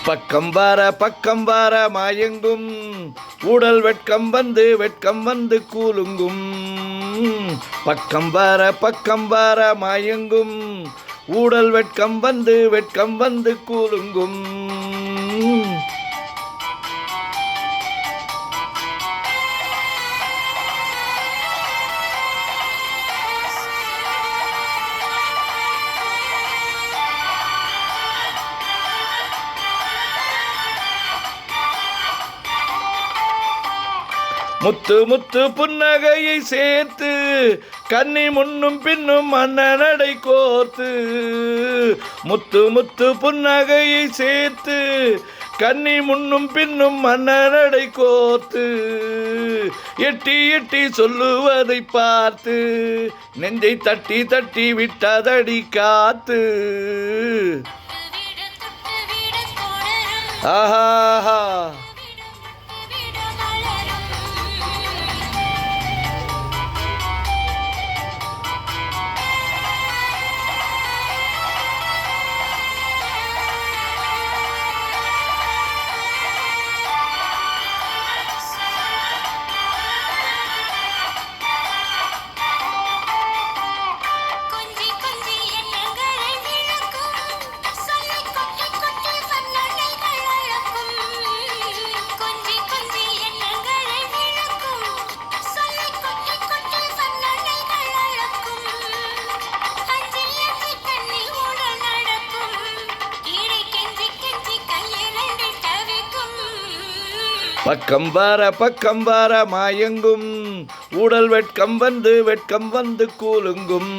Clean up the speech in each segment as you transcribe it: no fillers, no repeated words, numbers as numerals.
பக்கம் வர மாயங்கும் உடல் வெட்கம் வந்து கூலுங்கும். பக்கம் வர மாயங்கும் உடல் வெட்கம் வந்து கூலுங்கும். முத்து புன்னகையை சேர்த்து கன்னி முன்னும் பின்னும் மன்னனடை கோர்த்து. முத்து புன்னகையை சேர்த்து கன்னி முன்னும் பின்னும் மன்னனடை கோர்த்து. எட்டி சொல்லுவதை பார்த்து நெஞ்சை தட்டி விட்டதடி காத்து. ஆஹா பக்கம் வர மாயங்கும் உடல் வெட்கம் வந்து கூலுங்கும்.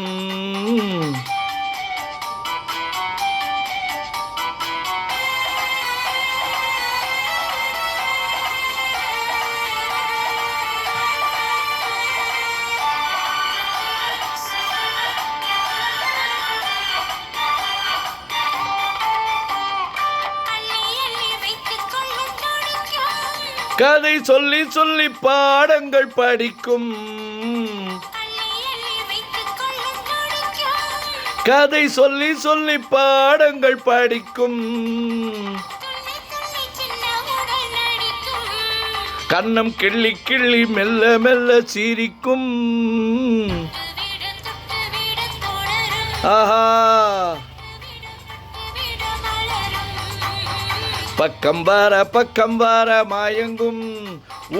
கதை சொல்லி பாடங்கள் படிக்கும். கதை சொல்லி பாடங்கள் படிக்கும். கண்ணம் கிள்ளி மெல்ல சிரிக்கும். ஆஹா பக்கம் வர மாயங்கும்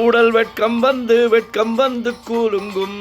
உடல் வெட்கம் வந்து கூலுங்கும்.